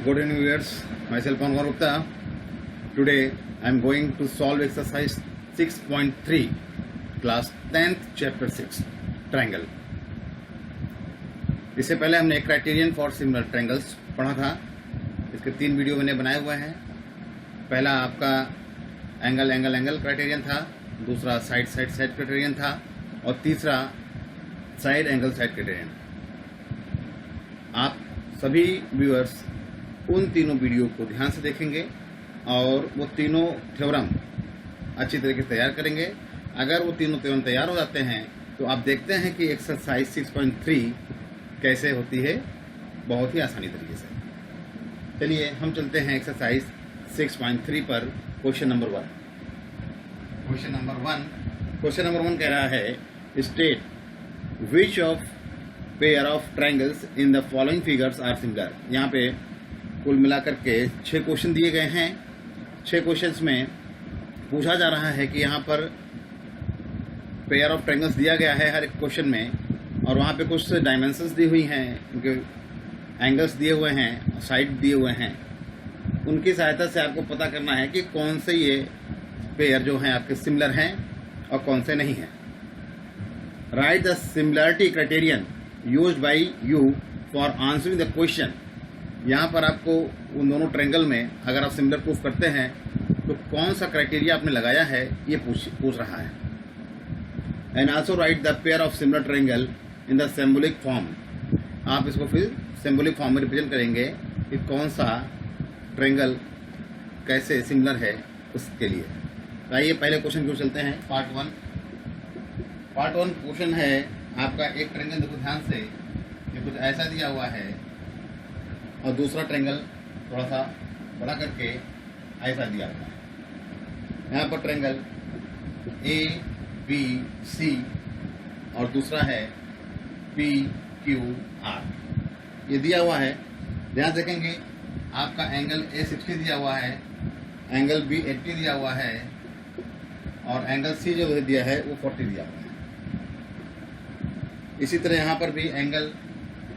Good evening viewers, myself Pankaj Gupta. Today I am going to solve exercise 6.3 class 10th chapter 6 triangle. इससे पहले हमने एक criterion for similar triangles पढ़ा था। इसके 3 वीडियो मैंने बनाए हुए हैं। पहला आपका एंगल एंगल एंगल क्राइटेरियन था, दूसरा साइड साइड साइड क्राइटेरियन था और तीसरा साइड एंगल साइड क्राइटेरियन। आप सभी व्यूअर्स उन तीनों वीडियो को ध्यान से देखेंगे और वो तीनों थ्योरम अच्छी तरीके से तैयार करेंगे। अगर वो तीनों थ्योरम तैयार हो जाते हैं तो आप देखते हैं कि एक्सरसाइज 6.3 कैसे होती है, बहुत ही आसानी तरीके से। चलिए हम चलते हैं एक्सरसाइज 6.3 पर। क्वेश्चन नंबर 1 कह रहा है state which of pair of triangles in the following figures are similar. यहाँ पे कुल मिलाकर के 6 क्वेश्चन दिए गए हैं। 6 क्वेश्चंस में पूछा जा रहा है कि यहाँ पर पेयर ऑफ ट्रायंगल्स दिया गया है हर एक क्वेश्चन में, और वहाँ पे कुछ डायमेंशंस दी हुई हैं, उनके एंगल्स दिए हुए हैं, साइड दिए हुए हैं। उनकी सहायता से आपको पता करना है कि कौन से ये पेयर जो हैं आपके सिमिलर हैं और कौन से नहीं हैं। Right the similarity criterion used by you for answering the question. यहाँ पर आपको उन दोनों ट्रायंगल में अगर आप सिमिलर प्रूफ करते हैं तो कौन सा क्राइटेरिया आपने लगाया है ये पूछ रहा है। And also right the pair of similar triangle in the symbolic form. आप इसको फिर सिंबॉलिक फॉर्म में रिप्रेजेंट करेंगे कि कौन सा ट्रायंगल कैसे सिमिलर है उसके लिए। तो आइए पहले क्वेश्चन की ओर चलते हैं। पार्ट 1 क्वेश्चन है आपका। एक ट्रायंगल देखो ध्यान से, ये कुछ ऐसा दिया हुआ है और दूसरा ट्रायंगल थोड़ा सा बड़ा करके ऐसा दिया हुआ है। यहाँ पर ट्रायंगल ABC और दूसरा है PQR ये दिया हुआ है। ध्यान देखेंगे आपका एंगल A 60 दिया हुआ है, एंगल B 80 दिया हुआ है और एंगल C जो दिया है वो 40 दिया हुआ है। इसी तरह यहाँ पर भी एंगल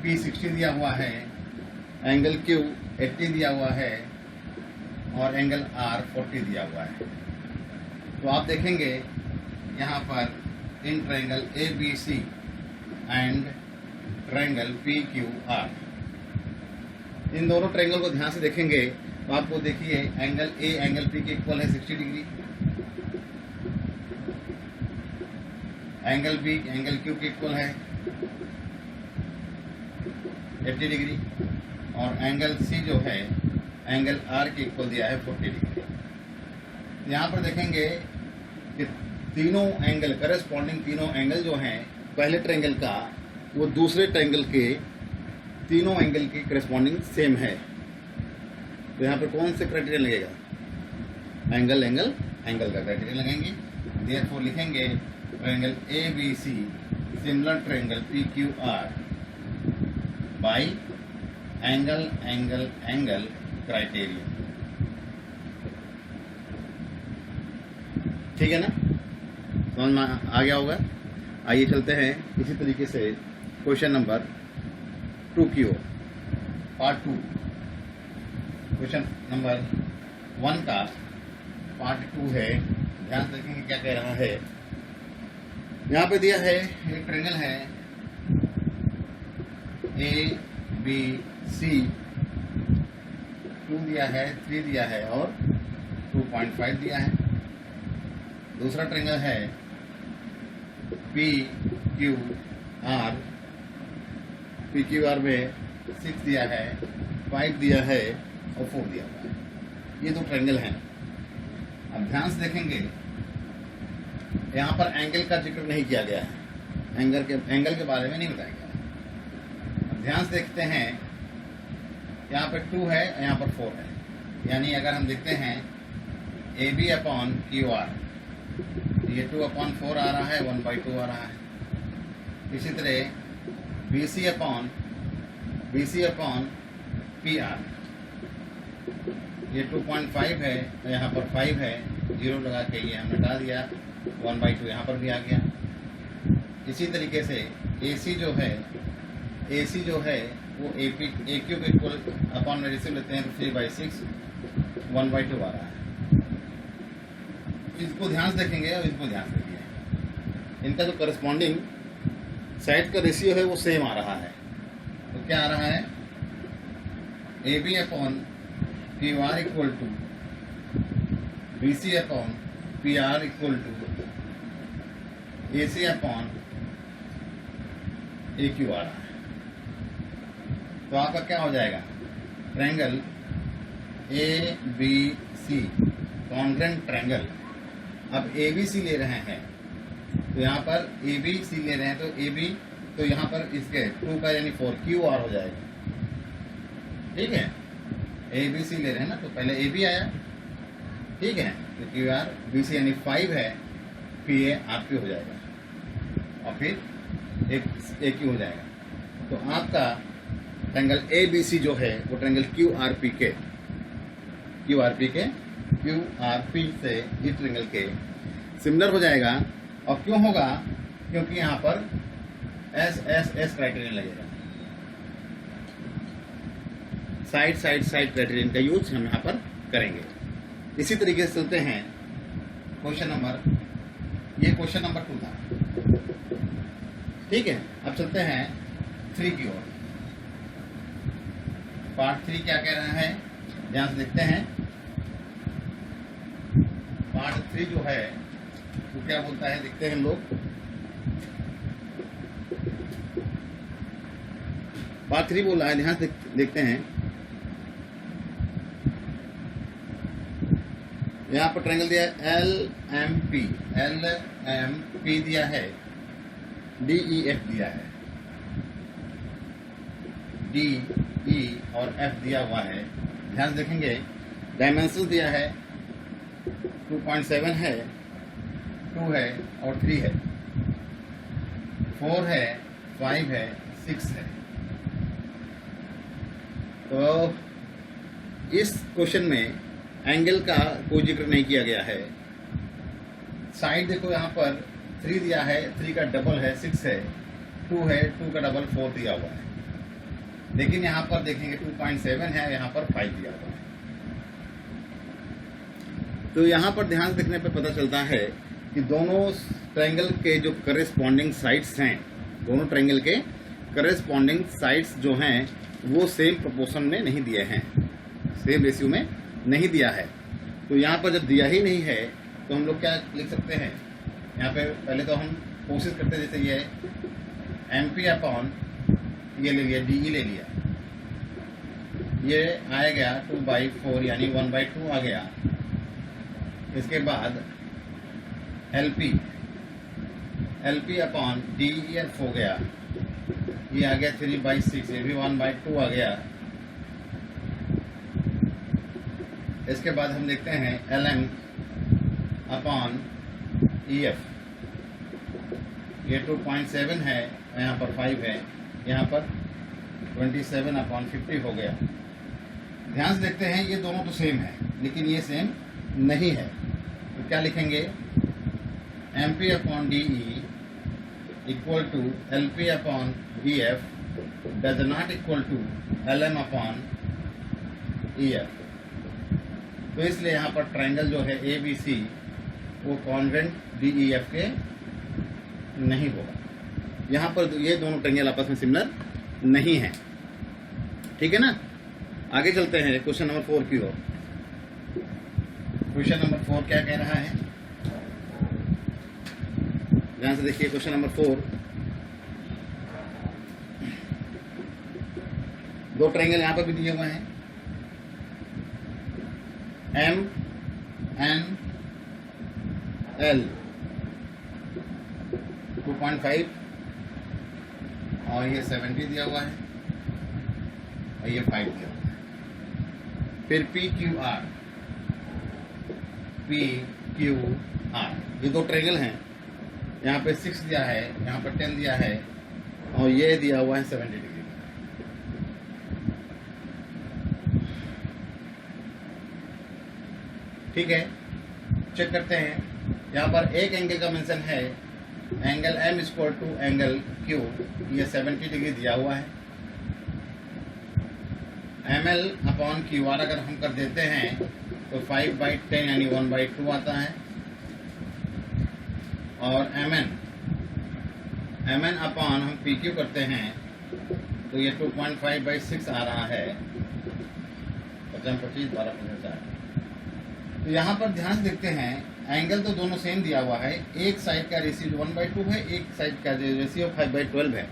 P 60 दिया हुआ है, एंगल Q 80 दिया हुआ है और एंगल R 40 दिया हुआ है। तो आप देखेंगे यहाँ पर in triangle ABC and triangle PQR, इन दोनों ट्रायंगल को ध्यान से देखेंगे तो आपको देखिए एंगल A एंगल P के इक्वल है 60 degree, angle B angle Q के इक्वल है 80 डिग्री और एंगल C जो है एंगल R के इक्वल दिया है 40 डिग्री। यहाँ पर देखेंगे कि तीनों एंगल करस्पॉन्डिंग तीनों एंगल जो हैं पहले ट्रायंगल का वो दूसरे ट्रायंगल के तीनों एंगल की करस्पॉन्डिंग सेम है। तो यहाँ पर कौन से क्राइटेरिया लगेगा? एंगल एंगल एंगल का क्राइटेरिया लगाएंगे। देयरफॉर लिखेंगे triangle ABC similar triangle PQR bye angle angle angle criteria. ठीक है ना, समझ में आ गया होगा। आइए चलते हैं इसी तरीके से क्वेश्चन नंबर 2 की ओर। पार्ट 2 क्वेश्चन नंबर 1 का पार्ट 2 है। ध्यान से देखेंगे क्या कह रहा है। यहाँ पे दिया है एक ट्रायंगल है ABC 2 दिया है, 3 दिया है और 2.5 दिया है। दूसरा ट्रायंगल है PQR में 6 दिया है, 5 दिया है और 4 दिया हुआ है। ये 2 ट्रायंगल हैं। अब ध्यान से देखेंगे यहाँ पर एंगल का जिक्र नहीं किया गया है, एंगल के बारे में नहीं बताया गया है। ध्यान से देखते हैं यहाँ पर 2 है, यहाँ पर 4 है, यानी अगर हम देखते हैं AB अपॉन QR ये 2/4 आ रहा है, 1/2 आ रहा है। इसी तरह BC अपॉन PR ये 2.5 है, यहाँ पर 5 है, 0 लगा के ये हमने हटा दिया, 1/2 यहाँ पर भी आ गया। इसी तरीके से AC जो है वो ए क्यू को इक्वल अपॉन में रेशियो लेते हैं तो 3/6 1/2 आ रहा है। इसको ध्यान से देखेंगे और इसको ध्यान से देखिए, इनका जो करस्पॉन्डिंग साइड का रेशियो है वो सेम आ रहा है। तो क्या आ रहा है, A B upon P R equal to B C upon P R equal to A C upon A Q आ रहा है। तो आपका क्या हो जाएगा, triangle A B C congruent triangle. अब ए बी सी ले रहे हैं तो यहाँ पर ए बी सी ले रहे हैं तो ए बी, तो यहाँ पर इसके 2 का यानी 4 क्यू आर हो जाएगा। ठीक है, ए बी सी ले रहे हैं ना, तो पहले ए बी आया, ठीक है, तो क्यू आर बी सी यानी 5 है, पी ए आर पी हो जाएगा और फिर एक ए क्यू हो जाएगा। तो आपका ट्रायंगल ए बी सी जो है वो ट्रायंगल क्यू आर पी से इस ट्रायंगल के सिमिलर हो जाएगा। और क्यों होगा, क्योंकि यहाँ पर एस क्राइटेरियन लगेगा, साइड क्राइटेरियन का यूज हम यहाँ पर करेंगे। इसी तरीके से चलते हैं क्वेश्चन नंबर 2 था। ठीक है, अब चलते हैं 3 की ओर। पार्ट 3 क्या कह रहा है, ध्यान से देखते हैं। पार्ट 3 जो है वो क्या बोलता है, देखते हैं हम लोग। पार्ट 3 बोल रहा है, ध्यान से देखते हैं। यहाँ पर ट्रायंगल दिया है एल एम पी दिया है, डी ई एफ दिया है, डी ई और एफ दिया हुआ है। ध्यान से देखेंगे, डायमेंशन दिया है 2.7 है, 2 है और 3 है, 4 है, 5 है, 6 है। तो इस क्वेश्चन में एंगल का कोई जिक्र नहीं किया गया है। साइड देखो, यहाँ पर 3 दिया है, 3 का डबल है 6 है, 2 है, 2 का डबल 4 दिया हुआ है। लेकिन यहाँ पर देखेंगे 2.7 है, यहाँ पर 5 दिया हुआ है। तो यहाँ पर ध्यान देखने पर पता चलता है कि दोनों ट्रायंगल के जो करेस्पॉन्डिंग साइड्स हैं, दोनों ट्रायंगल के करेस्पॉन्डिंग साइड्स जो हैं वो सेम प्रोपोर्शन में नहीं दिए हैं, सेम रेशियो में नहीं दिया है। तो यहाँ पर जब दिया ही नहीं है तो हम लोग क्या लिख सकते हैं, यहाँ पे पहले तो हम कोशिश करते हैं, जैसे ये एम पी अपॉन ये ले लिया, डी ई ले लिया, ये आएगा 2/4 यानी 1/2 आ गया। इसके बाद L P upon D E F हो गया, ये आ गया 3/6, ये भी 1/2 आ गया। इसके बाद हम देखते हैं L M upon E F, ये 2.7 है, यहाँ पर 5 है, यहाँ पर 27/50 हो गया। ध्यान से देखते हैं, ये दोनों तो सेम है लेकिन ये सेम नहीं है। तो क्या लिखेंगे, M P upon D E equal to L P upon D F does not equal to L M upon E F. तो इसलिए यहाँ पर ट्रायंगल जो है ए बी सी वो कॉन्वेंट डी ई एफ के नहीं होगा। यहाँ पर ये दोनों ट्रायंगल आपस में सिमिलर नहीं है। ठीक है ना, आगे चलते हैं क्वेश्चन नंबर 4 की ओर। क्वेश्चन नंबर 4 क्या कह रहा है, ध्यान से देखिए। क्वेश्चन नंबर 4, दो ट्रायंगल यहाँ पर भी दिए हुए हैं, एम एन एल 2.5 और ये 70 दिया हुआ है और ये 5 दिया हुआ है। फिर पी क्यू आर ये दो ट्रायंगल हैं, यहाँ पे 6 दिया है, यहाँ पर 10 दिया है और ये दिया हुआ है 70 डिग्री। ठीक है, चेक करते हैं। यहाँ पर एक एंगल का मेंशन है, angle M equal to angle Q, ये 70 डिग्री दिया हुआ है। ml अपॉन क्यू आर अगर हम कर देते हैं तो 5/10 यानी 1/2 आता है, और mn अपॉन हम पी क्यू करते हैं तो ये 2.5/6 आ रहा है, 25 12 तो यहाँ पर ध्यान से देखते हैं एंगल तो दोनों सेम दिया हुआ है, एक साइड का रेशियो 1/2 है, एक साइड का रेशियो 5/12 है।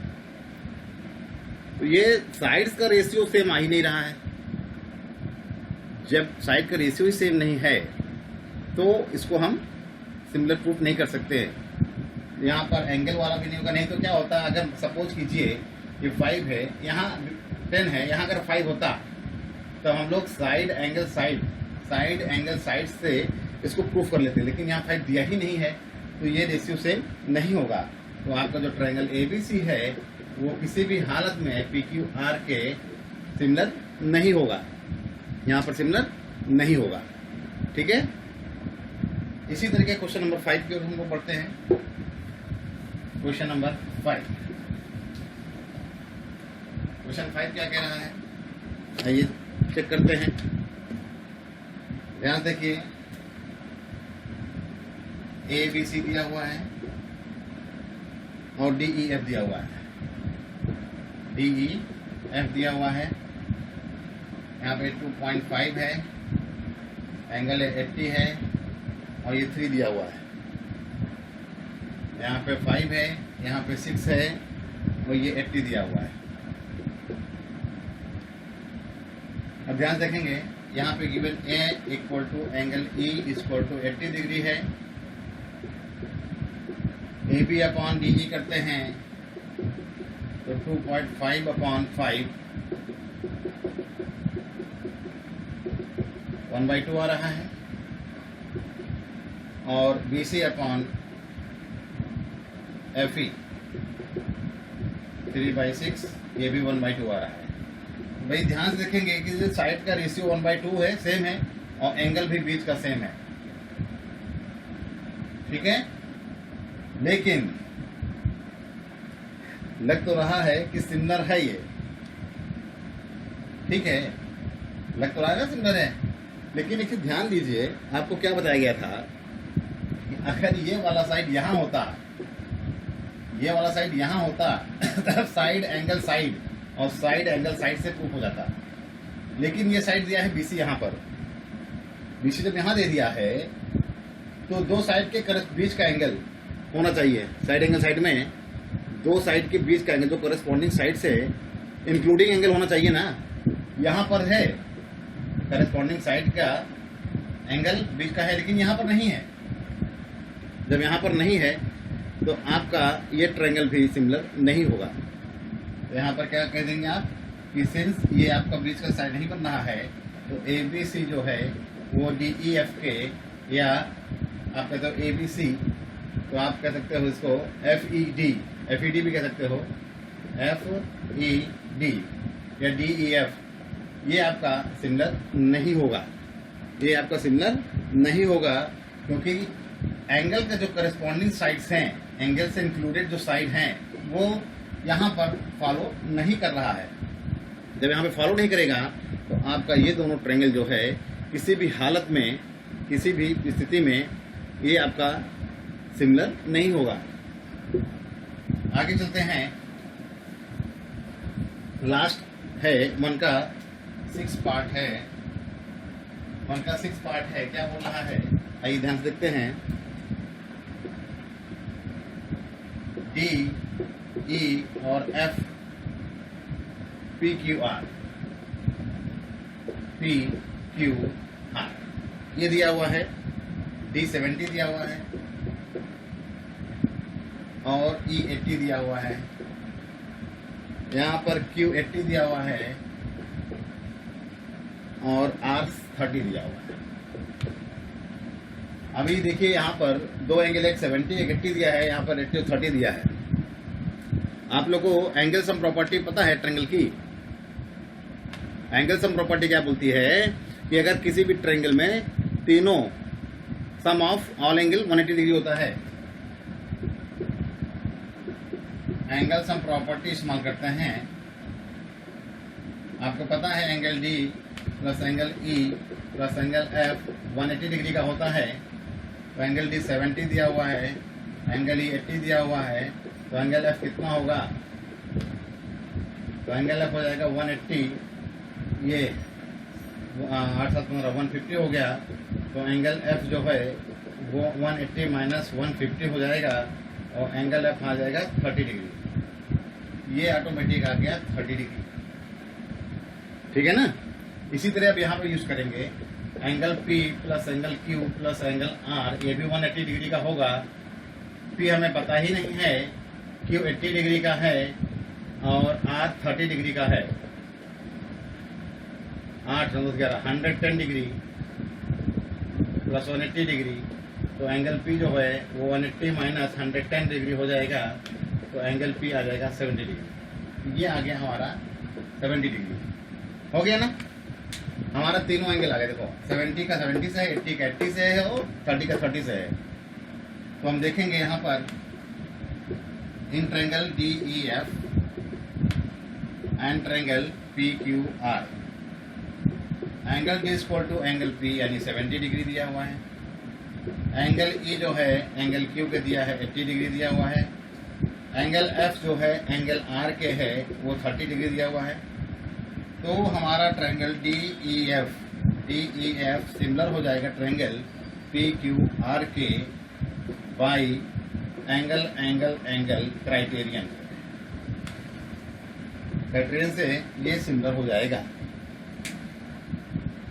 तो ये साइड्स का रेशियो सेम आ ही नहीं रहा है। जब साइड का रेशियो ही सेम नहीं है तो इसको हम सिमिलर प्रूफ नहीं कर सकते। यहाँ पर एंगल वाला भी नहीं होगा, नहीं तो क्या होता है, अगर सपोज कीजिए ये 5 है, यहाँ 10 है, यहाँ अगर 5 होता तो हम लोग साइड एंगल साइड से इसको प्रूफ कर लेते, लेकिन यहाँ 5 दिया ही नहीं है तो ये रेशियो सेम नहीं होगा। तो आपका जो ट्रायंगल ABC है वो किसी भी हालत में PQR के सिमिलर नहीं होगा, यहाँ पर सिमिलर नहीं होगा। ठीक है, इसी तरीके क्वेश्चन नंबर 5 की ओर हम लोग पढ़ते हैं। क्वेश्चन नंबर 5 क्या कह रहा है, आइए चेक करते हैं। ध्यान देखिए, ABC दिया हुआ है और DEF दिया हुआ है। DEF दिया हुआ है, यहाँ पे 2.5 है, एंगल 80 है, और ये 3 दिया हुआ है। यहाँ पे 5 है, यहाँ पे 6 है, और ये 80 दिया हुआ है। अब ध्यान देखेंगे, यहाँ पे given A equal to angle E equal to 80 degree है। AB अपॉन DE करते हैं तो 2.5 अपॉन 5 1/2 आ रहा है, और BC अपॉन FE 3/6 ये भी 1/2 आ रहा है। भाई ध्यान से देखेंगे कि जो साइड का रेशियो 1/2 है, सेम है, और एंगल भी बीच का सेम है। ठीक है, लेकिन लग तो रहा है कि सिमिलर है ये। ठीक है, लग तो रहा है सिमिलर है, लेकिन एक ध्यान दीजिए, आपको क्या बताया गया था कि अगर ये वाला साइड यहाँ होता, ये वाला साइड यहाँ होता तब साइड एंगल साइड और साइड एंगल साइड से प्रूफ हो जाता। लेकिन ये साइड दिया है BC, यहाँ पर BC जब यहाँ दे दिया है तो दो साइड के बीच का एंगल होना चाहिए। साइड एंगल साइड में दो साइड के बीच का एंगल जो करस्पॉन्डिंग साइड से इंक्लूडिंग एंगल होना चाहिए ना। यहाँ पर है करस्पॉन्डिंग साइड का एंगल बीच का है, लेकिन यहाँ पर नहीं है। जब यहाँ पर नहीं है तो आपका ये ट्रायंगल भी सिमिलर नहीं होगा। तो यहाँ पर क्या कह देंगे आप कि सिंस ये आपका बीच का साइड नहीं बन रहा है तो ABC जो है वो DEF के, या आप कहते हो ABC, तो आप कह सकते हो इसको FED भी कह सकते हो, FED या DEF, ये आपका सिमिलर नहीं होगा। ये आपका सिमिलर नहीं होगा क्योंकि एंगल का जो करस्पॉन्डिंग साइड्स हैं, एंगल से इंक्लूडेड जो साइड हैं, वो यहाँ पर फॉलो नहीं कर रहा है। जब यहाँ पे फॉलो नहीं करेगा तो आपका ये दोनों ट्रायंगल जो है किसी भी हालत में, किसी भी स्थिति में ये आपका सिमिलर नहीं होगा। आगे चलते हैं, लास्ट है 1 का 6 पार्ट है। 1 का 6 पार्ट है, क्या बोल रहा है, आइए ध्यान से देखते हैं। D, E और F PQR ये दिया हुआ है, D70 दिया हुआ है और E80 दिया हुआ है। यहाँ पर Q80 दिया हुआ है और R30 दिया हुआ है। अभी देखिए यहाँ पर दो एंगल, एक 70 एक 80 दिया है, यहाँ पर 80 और 30 दिया है। आप लोगों को एंगल सम प्रॉपर्टी पता है ट्रायंगल की? एंगल सम प्रॉपर्टी क्या बोलती है कि अगर किसी भी ट्रायंगल में तीनों सम ऑफ ऑल एंगल 180 डिग्री होता है, एंगल सम प्रॉपर्टी इस्तेमाल करते हैं आपको पता है angle D plus angle E plus angle F 180 degree का होता है। तो एंगल डी 70 दिया हुआ है, एंगल ई 80 दिया हुआ है, तो एंगल एफ कितना होगा? तो एंगल एफ हो जाएगा 180, ये 8 7 15 150 हो गया। तो एंगल एफ जो है वो 180 माइनस 150 हो जाएगा और एंगल एफ आ जाएगा 30 डिग्री। ये ऑटोमेटिक आ गया 30 डिग्री, ठीक है ना। इसी तरह अब यहाँ पे यूज करेंगे angle P plus angle Q plus angle R, ये भी 180 डिग्री का होगा। P हमें पता ही नहीं है, Q 80 डिग्री का है और R 30 डिग्री का है। 8 9 11 110 डिग्री प्लस 180 डिग्री, तो एंगल P जो है वो 180 माइनस 110 डिग्री हो जाएगा। तो एंगल P आ जाएगा 70 डिग्री। ये आ गया हमारा 70 डिग्री, हो गया ना। हमारा तीनों एंगल आ गए। देखो 70 का 70 से है, 80 का 80 से है और 30 का 30 से है। तो हम देखेंगे यहाँ पर in triangle DEF and triangle PQR, angle D equal to angle P यानी 70 डिग्री दिया हुआ है। एंगल E जो है एंगल Q के दिया है 80 डिग्री दिया हुआ है। एंगल F जो है एंगल R के है वो 30 डिग्री दिया हुआ है। तो हमारा ट्रायंगल DEF सिमिलर हो जाएगा ट्रायंगल PQR के by angle angle angle criterion से ये सिमिलर हो जाएगा।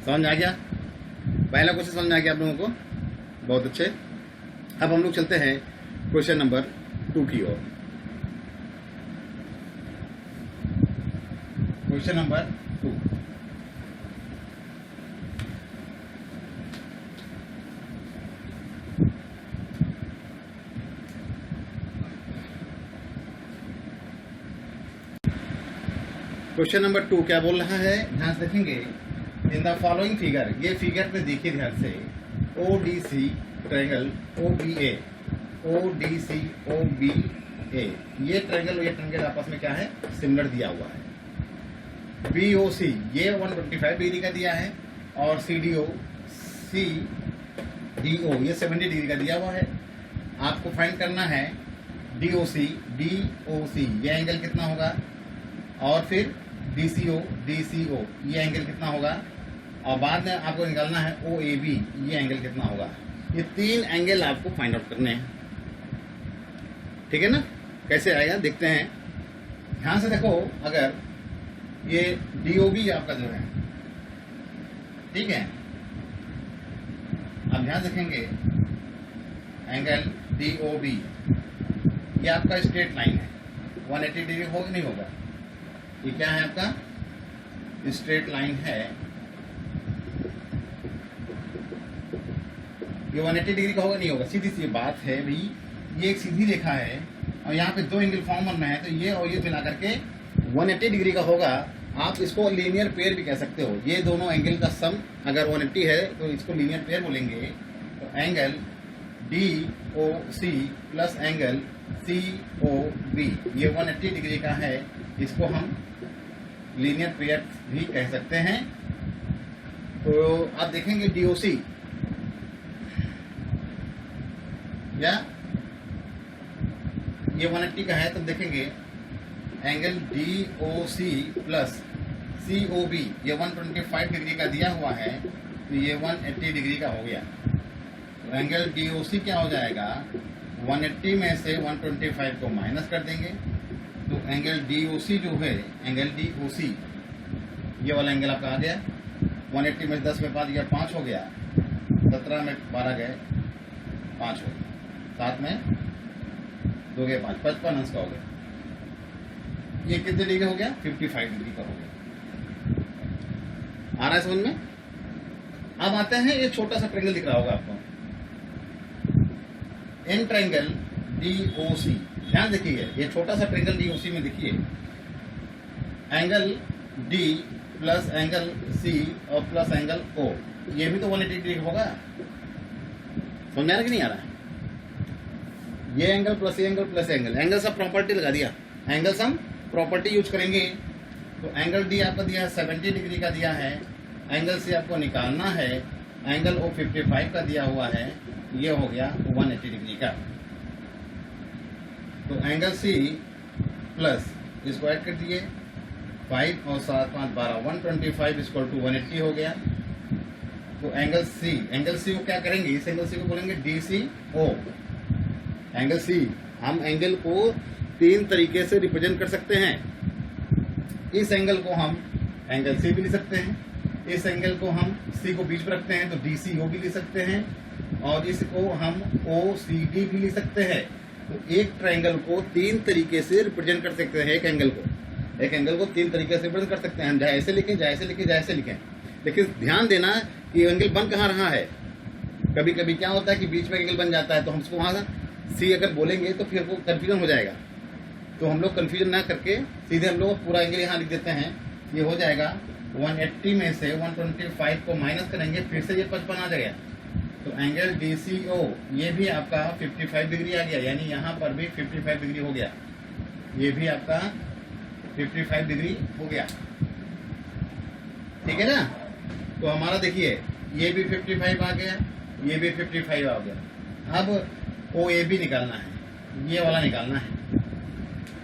समझ आ गया? पहला क्वेश्चन समझ आ गया आप लोगों को? बहुत अच्छे। अब हम लोग चलते हैं क्वेश्चन नंबर 2 की ओर। क्वेश्चन नंबर 2, क्वेश्चन नंबर 2 क्या बोल रहा है, ध्यान से देखेंगे। इन द फॉलोइंग फिगर, ये फिगर पे देखिए ध्यान से, ODC triangle OBA, ODC OBA, ये ट्रायंगल आपस में क्या है? सिमिलर दिया हुआ है। BOC ये 125 डिग्री का दिया है और CDO ये 70 डिग्री का दिया हुआ है। आपको फाइंड करना है DOC ये एंगल कितना होगा, और फिर DCO ये एंगल कितना होगा, और बाद में आपको निकालना है OAB ये एंगल कितना होगा। ये 3 एंगल आपको फाइंड आउट करने हैं, ठीक है ना। कैसे आएगा देखते हैं। ध्यान से देखो, अगर ये DOB आपका जो है, ठीक है, अब ध्यान रखेंगे एंगल DOB ये आपका स्ट्रेट लाइन है, 180 डिग्री होगा नहीं होगा? ये क्या है आपका? स्ट्रेट लाइन है, ये 180 डिग्री का होगा नहीं होगा? सीधी सी बात है भाई, ये एक सीधी रेखा है और यहाँ पे 2 एंगल फॉर्म बनना है, तो ये और ये मिला करके 180 डिग्री का होगा। आप इसको लीनियर पेयर भी कह सकते हो। ये दोनों एंगल का सम अगर 180 है तो इसको लीनियर पेयर बोलेंगे। तो angle DOC plus angle COB ये 180 डिग्री का है, इसको हम लीनियर पेयर भी कह सकते हैं। तो आप देखेंगे DOC या ये 180 का है, तो देखेंगे एंगल DOC प्लस COB ये 125 डिग्री का दिया हुआ है, तो ये 180 डिग्री का हो गया। तो एंगल DOC क्या हो जाएगा? 180 में से 125 को माइनस कर देंगे, तो एंगल DOC जो है, एंगल DOC ये वाला एंगल आपका आ गया। 180 में 10 में 5 गया 5 हो गया, 17 में 12 गए 5 हो गया, 7 में 2 गए 5, 55 अंश का हो गया। ये कितने डिग्री हो गया? 55 डिग्री का हो गया। आ रहा है समझ में? अब आते हैं, ये छोटा सा ट्रायंगल दिख रहा होगा आपको, इन ट्रायंगल DOC, ध्यान देखिए, ये छोटा सा ट्रायंगल DOC में देखिए angle D plus angle C और प्लस एंगल O, ये भी तो 180 डिग्री होगा। समझ आ रहा कि नहीं आ रहा? ये एंगल प्लस ये एंगल प्लस एंगल, एंगल सब प्रॉपर्टी लगा दिया, एंगल सम प्रॉपर्टी यूज करेंगे। तो एंगल डी आपका दिया है 70 डिग्री का दिया है, एंगल सी आपको निकालना है, एंगल ओ 55 का दिया हुआ है, ये हो गया 180 डिग्री का। तो एंगल सी प्लस इसको ऐड कर दिए 5 और 7 5 12 125 इक्वल टू 180 हो गया। तो एंगल सी को क्या करेंगे, इस एंगल सी को बोलेंगे डी सी ओ। एंगल सी हम एंगल को 3 तरीके से रिप्रेजेंट कर सकते हैं। इस एंगल को हम एंगल सी भी लिख सकते हैं, इस एंगल को हम सी को बीच में रखते हैं तो डी सी ओ भी लिख सकते हैं, और इसको हम ओ सी डी भी लिख सकते हैं। तो एक ट्रायंगल को 3 तरीके से रिप्रेजेंट कर सकते हैं। एक एंगल को 3 तरीके से रिप्रेजेंट कर सकते हैं हम, चाहे ऐसे लिखें, चाहे ऐसे लिखें, चाहे ऐसे लिखें। लेकिन ध्यान देना कि एंगल बन कहाँ रहा है। कभी कभी क्या होता है कि बीच में एंगल बन जाता है, तो हम उसको वहां सी अगर बोलेंगे तो फिर वो कंफ्यूजन हो जाएगा। तो हम लोग कंफ्यूजन ना करके सीधे हम लोग पूरा एंगल यहाँ लिख देते हैं। ये हो जाएगा 180 में से 125 को माइनस करेंगे, फिर से ये 55 आ जाएगा। तो एंगल डी सी ओ ये भी आपका 55 डिग्री आ गया, यानी यहाँ पर भी 55 डिग्री हो गया, ये भी आपका 55 डिग्री हो गया। ठीक है ना। तो हमारा देखिए ये भी 55 आ गया, ये भी 55 आ गया। अब ओ ए बी निकालना है, ये वाला निकालना है।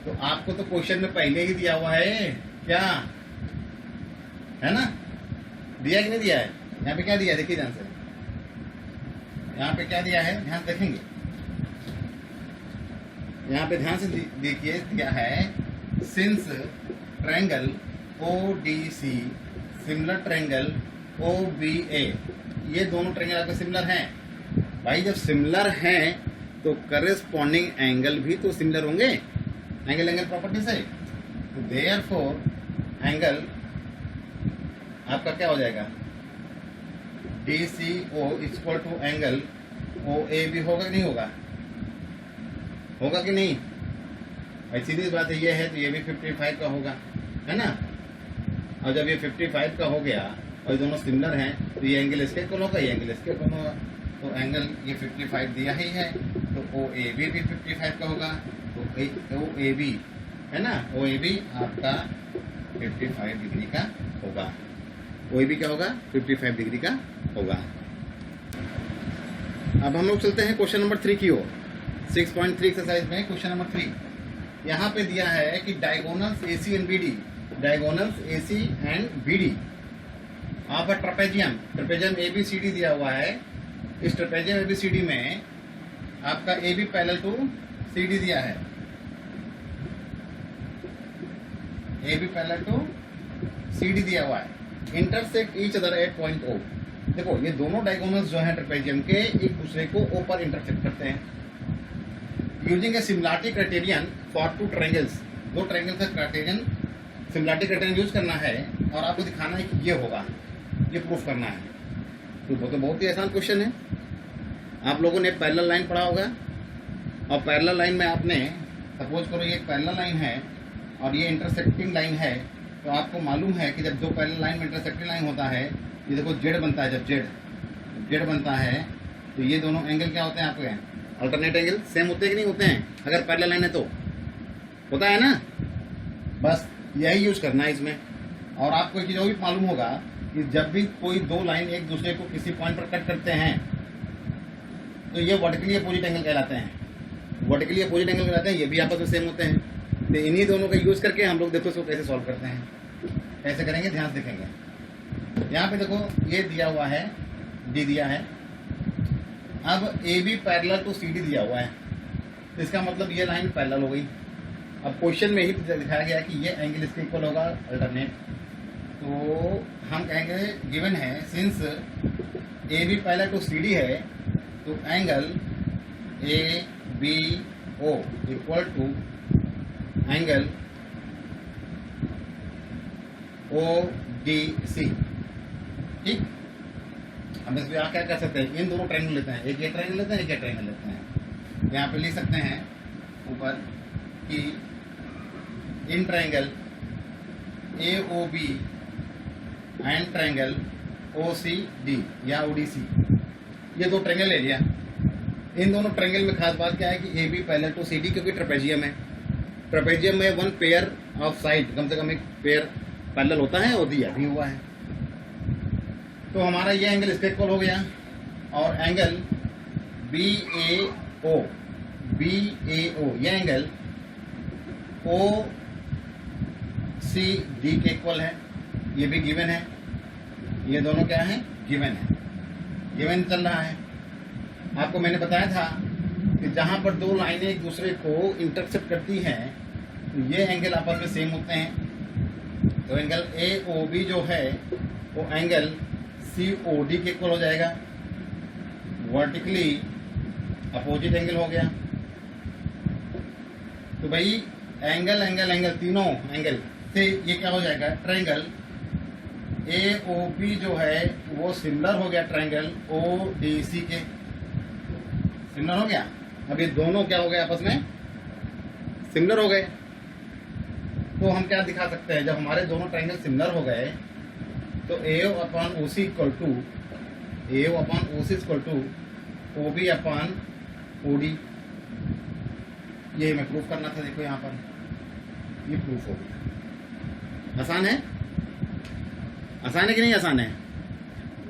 तो आपको तो क्वेश्चन में पहले ही दिया हुआ है, क्या है ना, दिया कि नहीं दिया है। यहाँ पे क्या दिया है देखिए ध्यान से, यहाँ पे क्या दिया है ध्यान देखेंगे, यहाँ पे ध्यान से देखिए दिया है since triangle O D C similar triangle O B A. ये दोनों ट्रायंगल आपके सिमिलर हैं। भाई जब सिमिलर हैं तो करेस्पॉन्डिंग एंगल भी तो सिमिलर होंगे, एंगल प्रॉपर्टी से। तो देयरफॉर एंगल आपका क्या हो जाएगा, D C O equal to angle O A B होगा कि नहीं होगा, होगा कि नहीं। भाई सीधी बात है, ये है तो ये भी 55 का होगा, है ना। और जब ये 55 का हो गया और दोनों सिमिलर हैं तो ये एंगल इसके इक्वल होगा, ये एंगल इसके इक्वल होगा। तो एंगल ये 55 दिया ही है, तो ओ ए बी भी 55 का होगा। तो ओ ए बी है ना, ओ ए बी आपका 55 डिग्री का होगा। ओ ए बी क्या होगा, 55 डिग्री का होगा। अब हम लोग चलते हैं क्वेश्चन नंबर 3 की ओर। 6.3 एक्सरसाइज में क्वेश्चन नंबर 3 यहाँ पे दिया है कि diagonals A C and B D, diagonals A C and B D of a trapezium A B C D दिया हुआ है। इस trapezium A B C D में आपका A B parallel to C D दिया है, A B parallel to C D दिया हुआ है, intersect each other at point O. देखो ये दोनों डायगोनल्स जो हैं ट्रेपेजियम के एक दूसरे को ओ पर इंटरसेक्ट करते हैं। Using A similarity criterion for two triangles, दो ट्रायंगल का क्राइटेरियन सिमिलैरिटी क्राइटेरियन यूज करना है और आपको दिखाना है कि ये होगा, ये प्रूफ करना है। तो वो तो बहुत ही आसान क्वेश्चन है। आप लोगों ने पैरेलल लाइन पढ़ा होगा, और पैरेलल लाइन में आपने सपोज करो ये पैरेलल लाइन है और ये इंटरसेक्टिंग लाइन है, तो आपको मालूम है कि जब दो पैरेलल लाइन में इंटरसेक्टिंग लाइन होता है, ये देखो जेड बनता है, जब जेड बनता है तो ये दोनों एंगल क्या होते हैं आपके, अल्टरनेट एंगल सेम होते हैं कि नहीं होते हैं। अगर पैरेलल लाइन है तो होता है ना, बस यही यूज करना है इसमें। और आपको एक चीज और भी मालूम होगा कि जब भी कोई दो लाइन एक दूसरे को किसी पॉइंट पर कट करते हैं तो ये वर्टिकली अपोजिट एंगल कहलाते हैं, वर्टिकली अपोजिट एंगल कहलाते हैं, ये भी आपस में सेम होते हैं। तो इन्हीं दोनों का यूज करके हम लोग देखो इसको कैसे सॉल्व करते हैं, कैसे करेंगे ध्यान से देखेंगे। यहाँ पे देखो ये दिया हुआ है, डी दिया है, अब A B parallel to C D दिया हुआ है, तो इसका मतलब ये लाइन पैरेलल हो गई। अब क्वेश्चन में ही दिखाया गया कि ये एंगल इसके इक्वल होगा अल्टरनेट, तो हम कहेंगे गिवन है since A B parallel to C D है तो angle A B O equal to angle O D C. ठीक, हम इसमें क्या कर सकते हैं, इन दोनों ट्रायंगल लेते हैं, एक ये ट्रायंगल लेते हैं, एक ये ट्रायंगल लेते हैं। यहाँ पे लिख सकते हैं ऊपर कि इन triangle A O B and triangle O C D या ओ डी सी, ये दो ट्रायंगल ले लिया। इन दोनों ट्रायंगल में खास बात क्या है कि A B parallel to C D, क्योंकि ट्रेपेजियम है, ट्रेपेजियम में वन पेयर ऑफ साइड, कम से कम एक पेयर पैरेलल होता है और दिया भी हुआ है। तो हमारा ये एंगल इसका इक्वल हो गया और एंगल BAO ये एंगल OCD के इक्वल है। ये भी गिवन है, ये दोनों क्या है, गिवन है, गिवन चल रहा है। आपको मैंने बताया था कि जहां पर दो लाइनें एक दूसरे को इंटरसेक्ट करती हैं तो ये एंगल आपस में सेम होते हैं। तो एंगल AOB जो है वो एंगल COD के इक्वल हो जाएगा, वर्टिकली अपोजिट एंगल हो गया। तो भाई एंगल एंगल एंगल तीनों एंगल से ये क्या हो जाएगा, ट्रायंगल AOB जो है वो सिमिलर हो गया ट्रायंगल ODC के, सिमिलर हो गया। अब ये दोनों क्या हो गए, आपस में सिमिलर हो गए। तो हम क्या दिखा सकते हैं, जब हमारे दोनों ट्रायंगल सिमिलर हो गए तो AO/OC इक्वल टू OB/OD। ये मैं प्रूफ करना था, देखो यहाँ पर ये प्रूफ हो गया। आसान है, आसान है कि नहीं आसान है?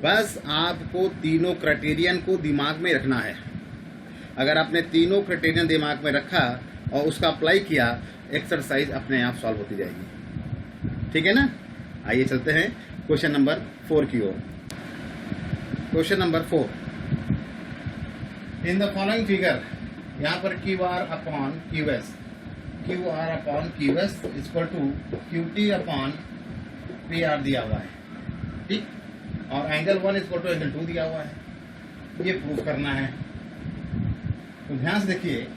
बस आपको तीनों क्राइटेरियन को दिमाग में रखना है। अगर आपने तीनों क्राइटेरियन दिमाग में रखा और उसका अप्लाई किया, एक्सरसाइज अपने आप सॉल्व होती जाएगी। ठीक है ना? आइए चलते हैं क्वेश्चन नंबर 4 की ओर। Question number 4, in the following figure, यहाँ पर QR/QS इक्वल टू QT/PR दिया हुआ है, ठीक, और एंगल 1 इक्वल टू एंगल 2 दिया हुआ है। ये प्रूफ करना है। तो ध्यान से देखिए,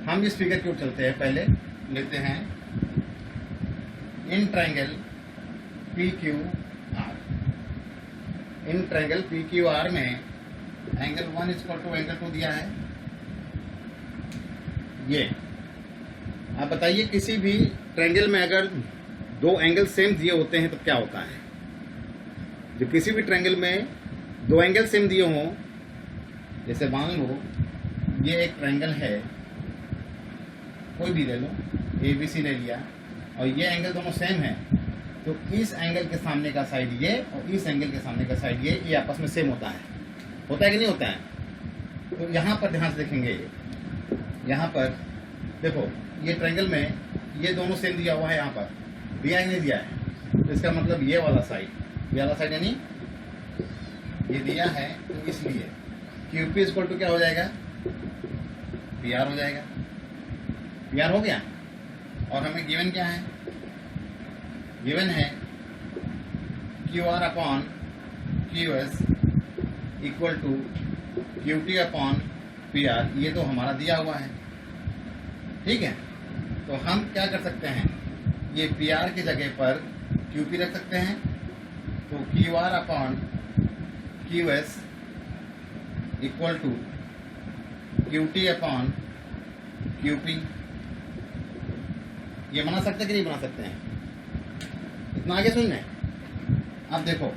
हम इस फिगर की ओर चलते हैं। पहले लेते हैं in triangle PQR। In triangle PQR में एंगल 1 इक्वल टू एंगल 2 दिया है। ये आप बताइए, किसी भी ट्रायंगल में अगर दो एंगल सेम दिए होते हैं तो क्या होता है? जो किसी भी ट्रायंगल में दो एंगल सेम दिए हों, जैसे मान लो ये एक ट्रायंगल है, कोई भी ले लो, ABC ले लिया, और ये एंगल दोनों सेम है, तो इस एंगल के सामने का साइड ये और इस एंगल के सामने का साइड ये आपस में सेम होता है कि नहीं होता है? तो यहाँ पर ध्यान से देखेंगे, यहाँ पर देखो ये ट्रायंगल में ये दोनों सेम दिया हुआ है, यहाँ पर दिया ही नहीं दिया है, तो इसका मतलब ये वाला साइड यानी ये दिया है, तो इसलिए QP इक्वल टू क्या हो जाएगा, PR हो जाएगा। PR हो गया। और हमें गिवन क्या है, गिवन है QR/QS इक्वल टू QT/PR। ये तो हमारा दिया हुआ है, ठीक है। तो हम क्या कर सकते हैं, ये PR की जगह पर QP रख सकते हैं। तो QR/QS इक्वल टू QT/QP। ये बना सकते कि नहीं बना सकते हैं? इतना आगे सुनना है। अब देखो,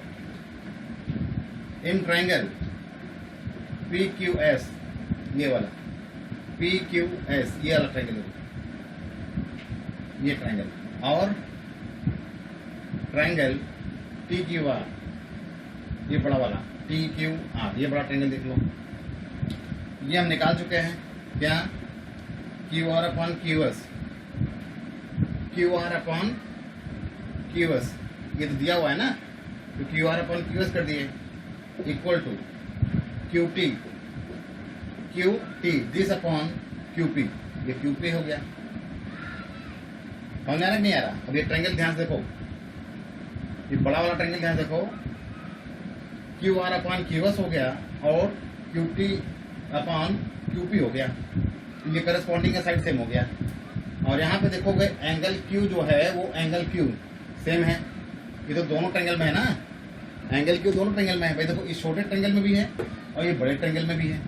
इन ट्रायंगल PQS, ये वाला PQS, ये वाला ट्रायंगल, ये ट्रायंगल, और ट्रायंगल TQR, ये बड़ा वाला TQR, ये बड़ा ट्रायंगल देख लो। ये हम निकाल चुके हैं। क्या? QR/QS ये तो दिया हुआ है ना, तो QR/QS कर दिए इक्वल टू QT दिस/QP, ये QP हो गया। समझ आ रहा नहीं आ रहा? अब ये ट्रायंगल ध्यान से देखो, ये बड़ा वाला ट्रायंगल ध्यान से देखो, QR/QS हो गया और QT/QP हो गया। ये करस्पॉन्डिंग का साइड सेम हो गया। और यहाँ पे देखोगे एंगल Q जो है वो एंगल Q सेम है। ये तो दोनों ट्रायंगल में है ना, एंगल Q दोनों ट्रायंगल में है। भाई देखो, इस छोटे ट्रायंगल में भी है और ये बड़े ट्रायंगल में भी है।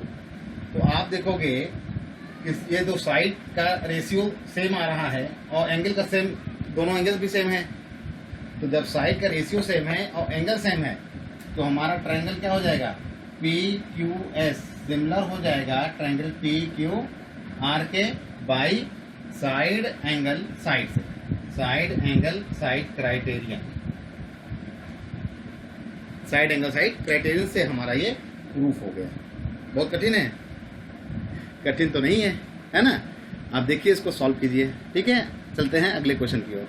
तो आप देखोगे कि ये दो साइड का रेशियो सेम आ रहा है और एंगल का सेम, दोनों एंगल भी सेम है। तो जब साइड का रेशियो सेम है और एंगल सेम है तो हमारा ट्रायंगल क्या हो जाएगा, PQS सिमिलर हो जाएगा ट्रायंगल PQR के बाई साइड एंगल साइड से। Side angle side criterion, side angle side criterion से हमारा ये प्रूफ हो गया। बहुत कठिन है? कठिन तो नहीं है ना? आप देखिए, इसको सॉल्व कीजिए। ठीक है, चलते हैं अगले क्वेश्चन की ओर।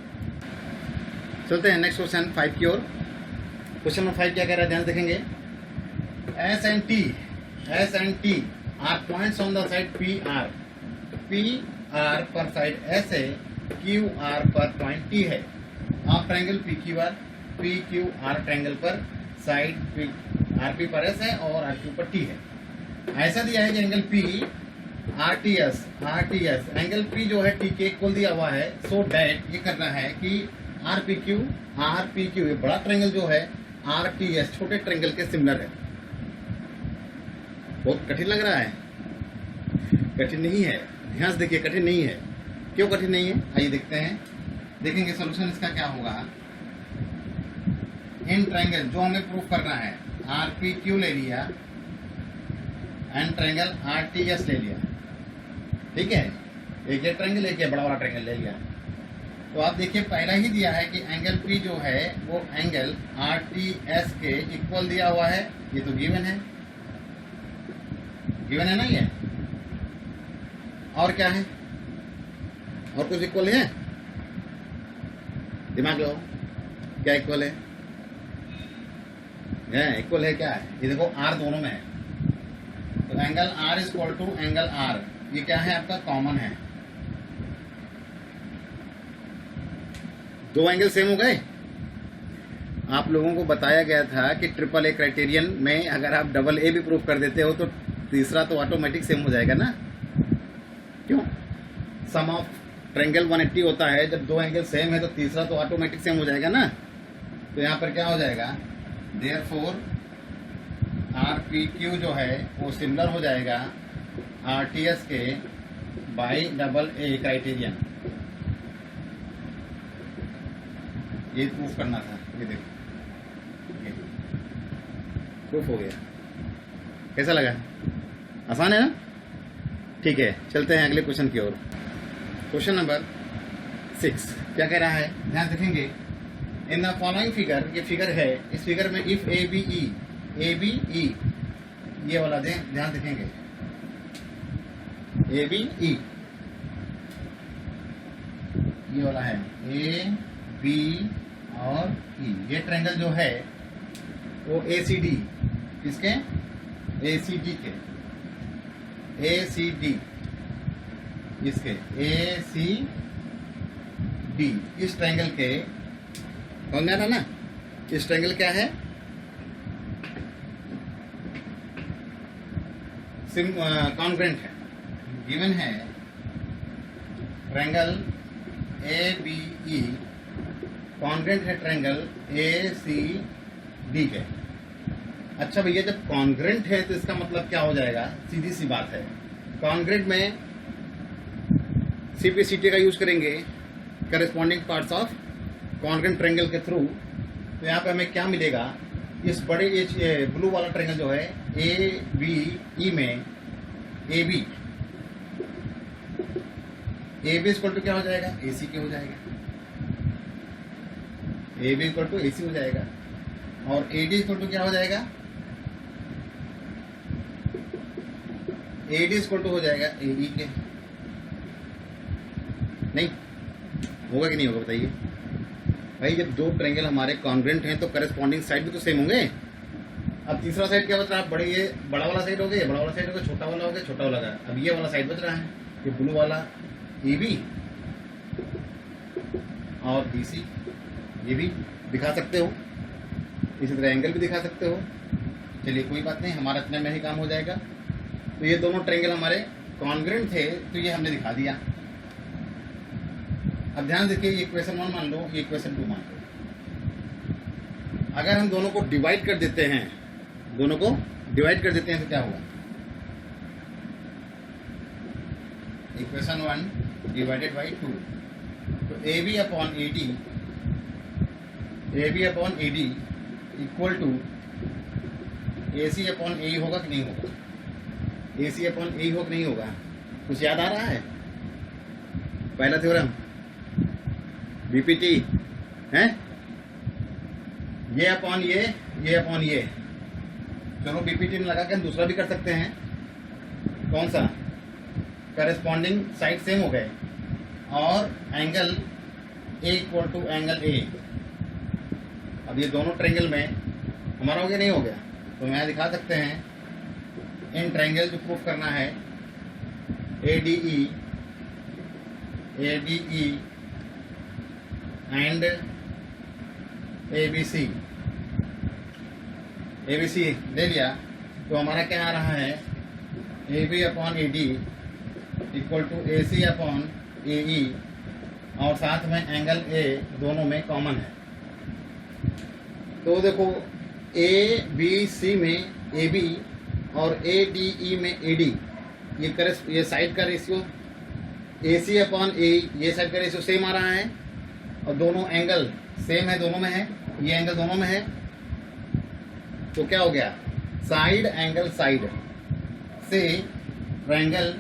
चलते हैं नेक्स्ट क्वेश्चन 5 की ओर। क्वेश्चन नंबर 5 क्या कह रहा है, ध्यान से देखेंगे। S and T R points on the side P R पर साइड एस है, क्यू आर पर पॉइंट टी है। आप triangle P Q R triangle पर साइड आर पी पर एस है और आर क्यू पर टी है। ऐसा दिया है कि angle P R T S angle P जो है टी के इक्वल दिया हुआ है। सो डैट ये करना है कि आर पी क्यू ये बड़ा ट्रायंगल जो है आर टी एस छोटे ट्रायंगल के सिमिलर है। बहुत कठिन लग रहा है? कठिन नहीं है, ध्यान से देखिए, कठिन नहीं है। क्यों कठिन नहीं है, आइए देखते हैं। देखेंगे सोल्यूशन इसका क्या होगा। इन ट्रायंगल जो हमें प्रूफ करना है, आर पी क्यू ले लिया and triangle R T S ले लिया। ठीक है, एक ये ट्रायंगल, एक ये बड़ा वाला ट्रायंगल ले लिया। तो आप देखिए, पहला ही दिया है कि एंगल पी जो है वो एंगल आर टी एस के इक्वल दिया हुआ है। ये तो गिवन है, गिवन है ना ये। और क्या है, और कुछ इक्वल है? दिमाग लगाओ, क्या इक्वल है? इक्वल है क्या है? ये देखो, आर दोनों में है, तो angle R is equal to angle R, ये क्या है आपका, कॉमन है। दो एंगल सेम हो गए। आप लोगों को बताया गया था कि ट्रिपल ए क्राइटेरियन में अगर आप डबल ए भी प्रूफ कर देते हो तो तीसरा तो ऑटोमेटिक सेम हो जाएगा ना। क्यों? सम ऑफ ट्रायंगल 180 होता है, जब दो एंगल सेम है तो तीसरा तो ऑटोमेटिक सेम हो जाएगा ना। तो यहाँ पर क्या हो जाएगा, देयरफॉर आर पी क्यू जो है वो सिमिलर हो जाएगा आर टी एस के बाई डबल ए क्राइटेरियन। ये प्रूफ करना था, ये देखो, ये प्रूफ हो गया। कैसा लगा? आसान है ना? ठीक है, चलते हैं अगले क्वेश्चन की ओर। क्वेश्चन नंबर 6 क्या कह रहा है, ध्यान देखेंगे। इन द फॉलोइंग फिगर, ये फिगर है, इस फिगर में इफ ए बी ई, ये वाला ध्यान देखेंगे, ए बी ई ये वाला है, ए बी और ई। ये ट्रायंगल जो है वो ए सी डी, किसके? ए सी डी के, ए सी डी इसके, ए सी डी इस ट्रायंगल के, समझ में आ रहा ना? इस ट्रायंगल क्या है, कॉन्ग्रेंट है, गिवन है। Triangle A B E congruent है ट्रायंगल ए सी डी के। अच्छा भैया, जब कॉन्ग्रेंट है तो इसका मतलब क्या हो जाएगा? सीधी सी बात है, कॉन्ग्रेंट में सीपीसीटी का यूज करेंगे corresponding parts of congruent triangle के थ्रू। तो यहाँ पे हमें क्या मिलेगा, इस बड़े ब्लू वाला ट्रायंगल जो है ए बी ई में ए बी इक्वल टू क्या हो जाएगा, ए सी के हो जाएगा। A B equal to A सी हो जाएगा और ए डी इक्वल टू क्या हो जाएगा, ए डी इक्वल टू हो जाएगा ए ई के। नहीं होगा कि नहीं होगा बताइए भाई? जब दो ट्रायंगल हमारे कॉन्ग्रेंट हैं तो करस्पॉन्डिंग साइड भी तो सेम होंगे। अब तीसरा साइड क्या बच रहा है? बड़ा वाला साइड हो गया, बड़ा वाला साइड हो गया, छोटा वाला हो गया, छोटा वाला का। अब ये वाला साइड बच रहा है, ये ब्लू वाला ए बी और बी सी, ये भी दिखा सकते हो, इसी तरह एंगल भी दिखा सकते हो। चलिए कोई बात नहीं, हमारा इतने में ही काम हो जाएगा। तो ये दोनों ट्रायंगल हमारे कॉन्ग्रेंट थे, तो ये हमने दिखा दिया। अब ध्यान देखिए, ये इक्वेशन 1 मान लो, ये इक्वेशन 2 मान लो। अगर हम दोनों को डिवाइड कर देते हैं, दोनों को डिवाइड कर देते हैं तो क्या होगा? इक्वेशन 1 डिवाइडेड बाई 2, तो A B upon A D equal to A C upon A होगा कि नहीं होगा? ए सी अपॉन ए होगा कि नहीं होगा? कुछ याद आ रहा है? पहला थ्योरम बीपीटी है, ये अपॉन ये अपॉन ये। चलो बीपीटी में लगा के हम दूसरा भी कर सकते हैं। कौन सा? करस्पॉन्डिंग साइड सेम हो गए और angle A equal to angle A. अब ये दोनों ट्रायंगल में हमारा हो गया, नहीं हो गया? तो यहाँ दिखा सकते हैं इन ट्रायंगल जो प्रूफ करना है ADE एंड ABC ले लिया तो हमारा क्या आ रहा है? AB upon AD equal to AC upon AE और साथ में एंगल A दोनों में कॉमन है। तो देखो ABC में AB और ADE में AD, ये साइड का रेशियो AC अपॉन AE, ये साइड का रेशियो सेम आ रहा है और दोनों एंगल सेम है, दोनों में है, ये एंगल दोनों में है। तो क्या हो गया? साइड एंगल साइड से ट्रायंगल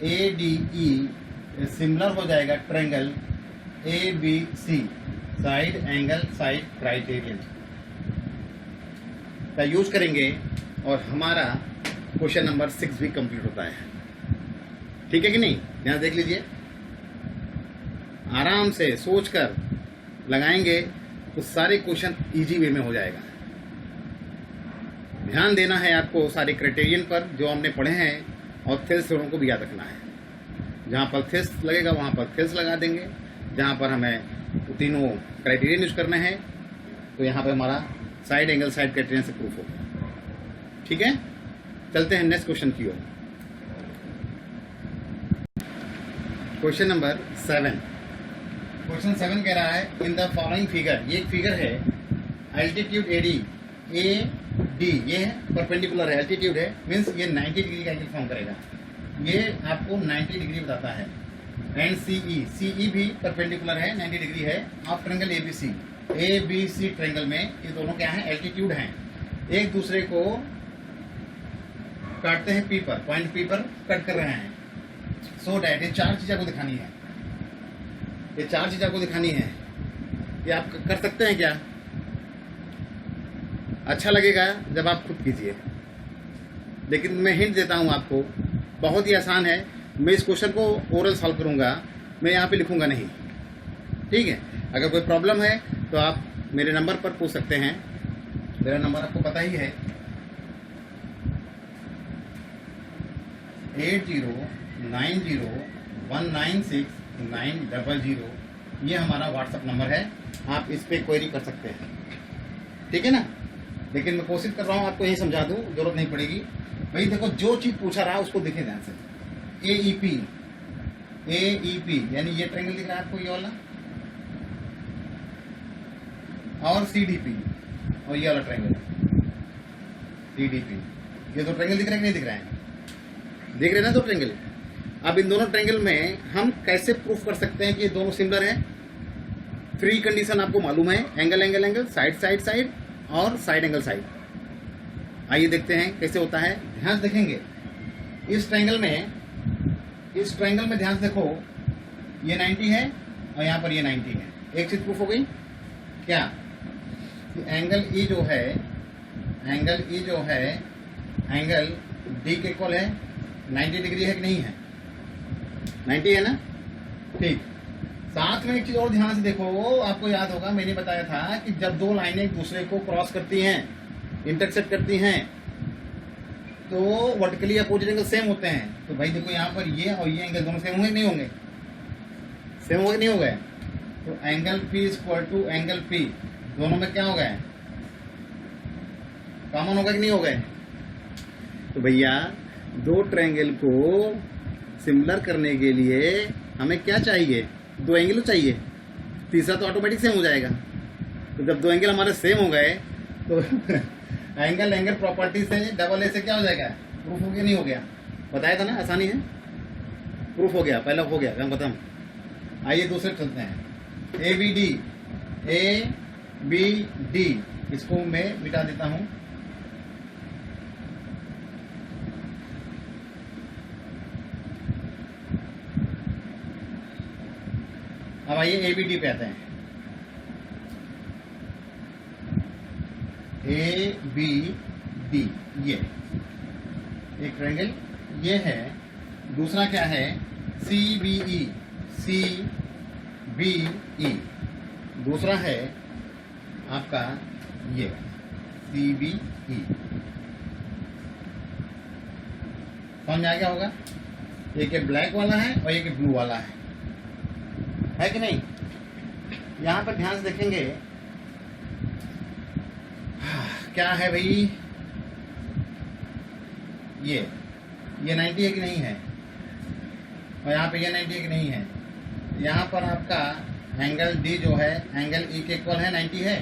ADE सिमिलर हो जाएगा triangle ABC, side angle side criterion का यूज करेंगे और हमारा क्वेश्चन नंबर 6 भी कंप्लीट होता है। ठीक है कि नहीं? यहाँ देख लीजिए, आराम से सोचकर लगाएंगे तो सारे क्वेश्चन इजी वे में हो जाएगा। ध्यान देना है आपको सारे क्राइटेरियन पर जो हमने पढ़े हैं और थेल्स को भी याद रखना है। जहाँ पर थेल्स लगेगा वहाँ पर थेल्स लगा देंगे, जहाँ पर हमें तीनों क्राइटेरियन यूज करने हैं तो यहाँ पर हमारा साइड एंगल साइड क्राइटेरियन से प्रूफ होगा। ठीक है, चलते हैं नेक्स्ट क्वेश्चन की ओर। Question number 7। क्वेश्चन 7 कह रहा है इन द फॉलोइंग फिगर, ये एक फिगर है, एल्टीट्यूड AD ये परपेंडिकुलर है, एल्टीट्यूड है, मीन्स ये 90 डिग्री का एंगल फॉर्म करेगा। ये आपको 90 डिग्री बताता है। एंड CE भी परपेंडिकुलर है, 90 डिग्री है ऑफ ट्रायंगल ABC ट्रायंगल में ये दोनों क्या हैं? एल्टीट्यूड हैं, एक दूसरे को काटते हैं P पर, पॉइंट P पर कट कर रहे हैं। सो डैट ये चार चीजें को दिखानी है, ये चार चीजें को दिखानी है। ये आप कर सकते हैं क्या? अच्छा लगेगा जब आप खुद कीजिए, लेकिन मैं हिंट देता हूं आपको, बहुत ही आसान है। मैं इस क्वेश्चन को ओरल सॉल्व करूंगा, मैं यहाँ पे लिखूंगा नहीं। ठीक है, अगर कोई प्रॉब्लम है तो आप मेरे नंबर पर पूछ सकते हैं। मेरा नंबर आपको पता ही है, 8090196900। ये हमारा व्हाट्सएप नंबर है, आप इस पे क्वेरी कर सकते हैं। ठीक है ना? लेकिन मैं कोशिश कर रहा हूँ आपको यही समझा दूँ, जरूरत नहीं पड़ेगी भाई। देखो जो चीज पूछा रहा है उसको देखें ध्यान से। AEP यानी ये ट्रायंगल दिख रहा है आपको, ये वाला, और CDP और ये वाला ट्रायंगल CDP। ये दो ट्रायंगल दिख रहे हैं कि नहीं दिख रहे हैं? देख रहे हैं ना दो ट्रायंगल। अब इन दोनों ट्रायंगल में हम कैसे प्रूफ कर सकते हैं कि ये दोनों सिमिलर हैं? 3 कंडीशन आपको मालूम है, angle angle angle, side side side और साइड एंगल साइड। आइए देखते हैं कैसे होता है। ध्यान से देखेंगे इस ट्रायंगल में ध्यान से देखो, ये 90 है और यहाँ पर ये 90 है। एक चीज प्रूफ हो गई क्या? एंगल E जो है एंगल D के इक्वल है, 90 डिग्री है कि नहीं है? 90 है ना? ठीक। साथ में एक चीज और ध्यान से देखो, आपको याद होगा मैंने बताया था कि जब दो लाइनें एक दूसरे को क्रॉस करती हैं, इंटरसेक्ट करती हैं, तो वर्टिकली अपोजिट एंगल सेम होते हैं। तो भाई देखो यहाँ पर ये और ये एंगल दोनों सेम होंगे नहीं होंगे? सेम होंगे नहीं हो गए? तो angle P equal to angle P दोनों में क्या हो गए? कॉमन हो गए कि नहीं हो गए? तो भैया दो ट्रायंगल को सिमिलर करने के लिए हमें क्या चाहिए? दो एंगल चाहिए, तीसरा तो ऑटोमेटिक सेम हो जाएगा। तो जब दो एंगल हमारे सेम हो गए तो एंगल एंगल प्रॉपर्टी से डबल ए से क्या हो जाएगा? प्रूफ हो गया नहीं हो गया? बताया था ना, आसानी है, प्रूफ हो गया, पहला हो गया काम खत्म। आइए दूसरे चलते हैं। ABD इसको मैं मिटा देता हूं। अब आइए ABD पे आते हैं। ABD, ये एक ट्रायंगल ये है। दूसरा क्या है, CBE, CBE। दूसरा है आपका ये CBE। समझ में आ गया होगा। एक ब्लैक वाला है और एक ब्लू वाला है कि नहीं। यहां पर ध्यान से देखेंगे क्या है भाई, ये 90 है कि नहीं है, और यहाँ पे ये 90 है कि नहीं है। यहाँ पर आपका एंगल D जो है एंगल E के इक्वल है, 90 है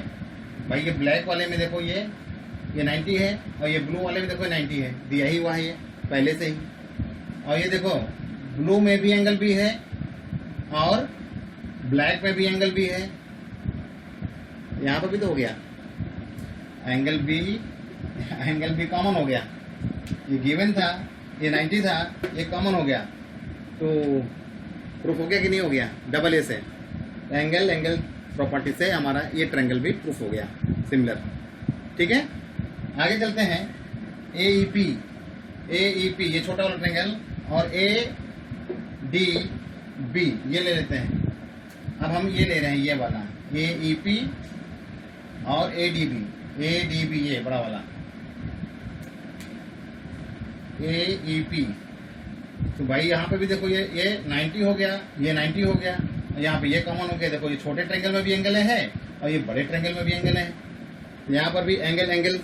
भाई। ये ब्लैक वाले में देखो ये 90 है, और ये ब्लू वाले में देखो 90 है, दिया ही हुआ है ये पहले से ही। और ये देखो ब्लू में भी एंगल B है और ब्लैक में भी एंगल B है। यहाँ पर भी तो हो गया एंगल B कॉमन हो गया। ये गिवन था, ये 90 था, ये कॉमन हो गया, तो प्रूफ हो गया कि नहीं हो गया। डबल ए से एंगल प्रॉपर्टी से हमारा ये ट्रायंगल भी प्रूफ हो गया, सिमिलर। ठीक है, आगे चलते हैं। AEP ये छोटा वाला ट्रायंगल और ADB ये ले लेते हैं। अब हम ये ले रहे हैं, ये वाला AEP और ADB ये बड़ा वाला AEP। तो भाई यहाँ पे भी देखो ये 90 हो गया, ये 90 हो गया, यहाँ पे ये कॉमन हो गया। देखो ये छोटे ट्रायंगल में भी एंगल है और ये बड़े ट्रायंगल में भी एंगल है। यहाँ पर भी एंगल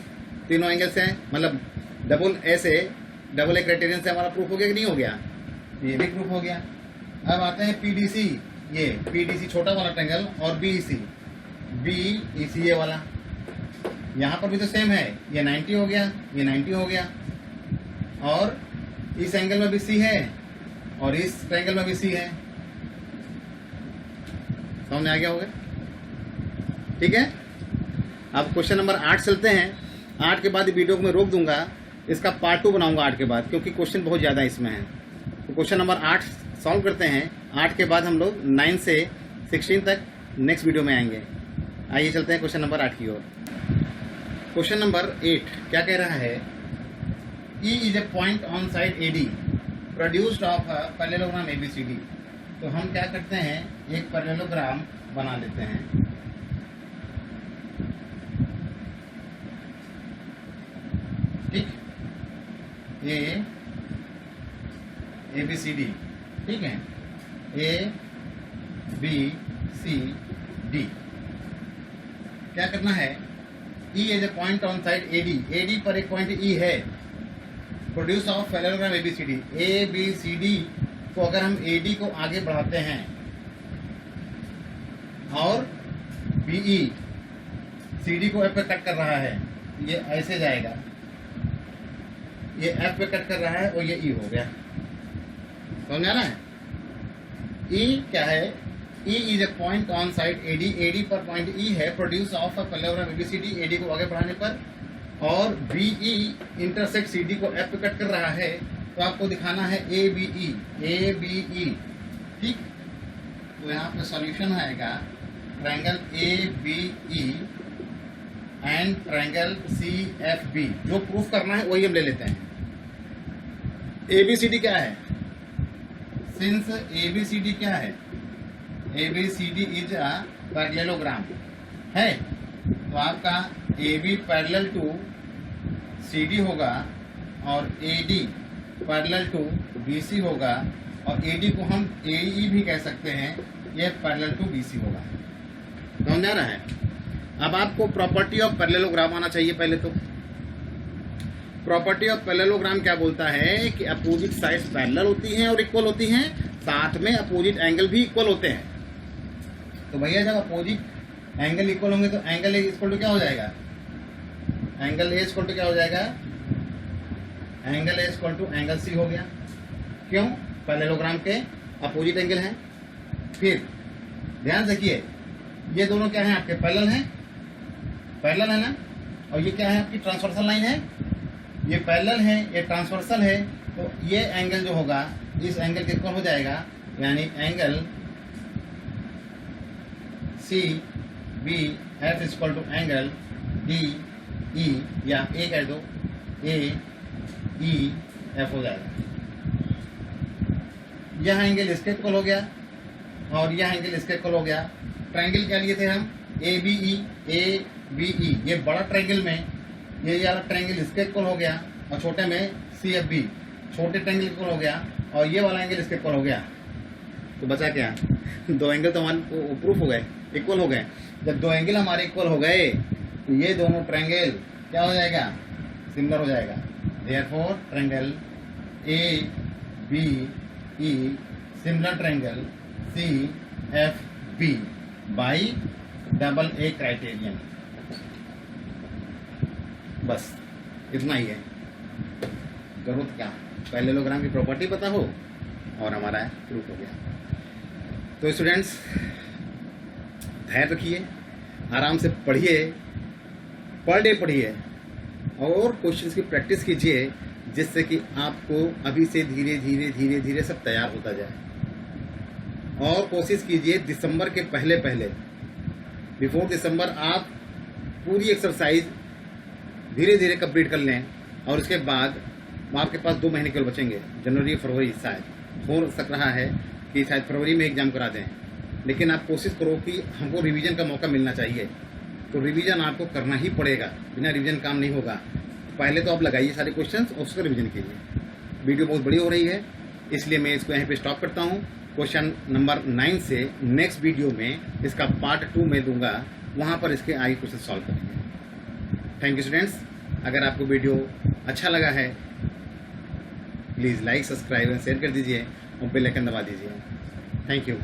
तीनों एंगल से हैं, मतलब डबल ए क्राइटेरियन से हमारा प्रूफ हो गया कि नहीं हो गया, ये भी प्रूफ हो गया। अब आते हैं PDC, ये PDC छोटा वाला ट्रायंगल और BEC ये वाला। यहाँ पर भी तो सेम है, ये 90 हो गया, ये 90 हो गया, और इस एंगल में भी C है और इस ट्रायंगल में भी C है। समझ में आ गया होगा। ठीक है, अब क्वेश्चन नंबर 8 चलते हैं। 8 के बाद वीडियो को मैं रोक दूंगा, इसका पार्ट 2 बनाऊंगा 8 के बाद, क्योंकि क्वेश्चन बहुत ज़्यादा इसमें है। तो क्वेश्चन नंबर 8 सॉल्व करते हैं। 8 के बाद हम लोग 9 से 16 तक नेक्स्ट वीडियो में आएंगे। आइए चलते हैं क्वेश्चन नंबर 8 की ओर। क्वेश्चन नंबर 8 क्या कह रहा है, E is a point on side AD produced of a parallelogram ABCD। तो हम क्या करते हैं, एक पैरेललोग्राम बना लेते हैं। ठीक, ये ABCD, ठीक है, ABCD। क्या करना है, E is a point on side AD पर एक पॉइंट E है। प्रोड्यूस ऑफ पैरेललोग्राम ABCD को अगर हम AD को आगे बढ़ाते हैं और BE CD को F पे कट कर रहा है, ये ऐसे जाएगा, ये F पे कट कर रहा है और ये E हो गया। समझ आ रहा है। E क्या है, E is a point on side AD पर पॉइंट E है। Produce of a parallelogram ABCD, AD को आगे बढ़ाने पर, और BE इंटरसेक्ट CD को F पे कट कर रहा है, तो आपको दिखाना है ABE। ठीक, तो यहाँ पे सॉल्यूशन आएगा triangle ABE and triangle CFB। जो प्रूफ करना है वही हम ले लेते हैं। ABCD क्या है, सिंस ABCD क्या है, ABCD इज अ पैरेललोग्राम है, तो आपका AB पैरेलल टू CD होगा और AD पैरेलल टू BC होगा, और AD को हम AE भी कह सकते हैं, यह पैरेलल टू BC होगा। समझ आ रहा है। अब आपको प्रॉपर्टी ऑफ पैरेललोग्राम आना चाहिए। पहले तो प्रॉपर्टी ऑफ पैरेललोग्राम क्या बोलता है कि अपोजिट साइड्स पैरेलल होती हैं और इक्वल होती हैं, साथ में अपोजिट एंगल भी इक्वल होते हैं। तो भैया जब अपोजिट एंगल इक्वल होंगे तो एंगल ए इक्वल टू क्या हो जाएगा, एंगल ए इक्वल टू क्या हो जाएगा, angle A equal to angle C हो गया। क्यों, पैरेललोग्राम के अपोजिट एंगल हैं। फिर ध्यान रखिए, ये दोनों क्या है, आपके पैरेलल हैं, पैरेलल है ना, और ये क्या है, आपकी ट्रांसवर्सल लाइन है। ये पैरेलल है, ये ट्रांसवर्सल है, तो ये एंगल जो होगा इस एंगल के इक्वल हो जाएगा, यानी angle CBF equal to angle E, या ए कह दो, ए ई एफ हो जाएगा। यह एंगल इसके इक्वल हो गया और यह एंगल इसके इक्वल हो गया। ट्रायंगल क्या लिए थे हम, ए बी ई। ये बड़ा ट्रायंगल में ये वाला ट्रायंगल इसके इक्वल हो गया और छोटे में सी एफ बी, छोटे ट्रायंगल इक्वल हो गया और ये वाला एंगल इसके इक्वल हो गया। तो बचा क्या, दो एंगल तो हमारे प्रूफ हो गए, इक्वल हो गए। जब दो एंगल हमारे इक्वल हो गए तो ये दोनों ट्रायंगल क्या हो जाएगा, सिमिलर हो जाएगा। Therefore triangle A B E similar triangle C F B by double A criterion. बस इतना ही है। जरूरत क्या, पैरेललोग्राम की प्रॉपर्टी पता हो और हमारा प्रूफ हो गया। तो स्टूडेंट्स धैर्य रखिए, आराम से पढ़िए, पर डे पढ़िए और क्वेश्चंस की प्रैक्टिस कीजिए, जिससे कि आपको अभी से धीरे धीरे धीरे धीरे सब तैयार होता जाए। और कोशिश कीजिए दिसंबर के पहले पहले, बिफोर दिसंबर आप पूरी एक्सरसाइज धीरे धीरे कंप्लीट कर लें। और उसके बाद आपके पास 2 महीने केवल बचेंगे, जनवरी फरवरी। शायद हो सक रहा है कि शायद फरवरी में एग्जाम करा दें, लेकिन आप कोशिश करो कि हमको रिवीजन का मौका मिलना चाहिए। तो रिवीजन आपको करना ही पड़ेगा, बिना रिवीजन काम नहीं होगा। पहले तो आप लगाइए सारे क्वेश्चंस और उसका रिवीजन कीजिए। वीडियो बहुत बड़ी हो रही है, इसलिए मैं इसको यहीं पे स्टॉप करता हूँ। क्वेश्चन नंबर 9 से नेक्स्ट वीडियो में इसका पार्ट 2 में दूंगा, वहाँ पर इसके आगे क्वेश्चन सॉल्व करेंगे। Thank you students. अगर आपको वीडियो अच्छा लगा है please like, subscribe and share कर दीजिए और बेल आइकन दबा दीजिए। Thank you.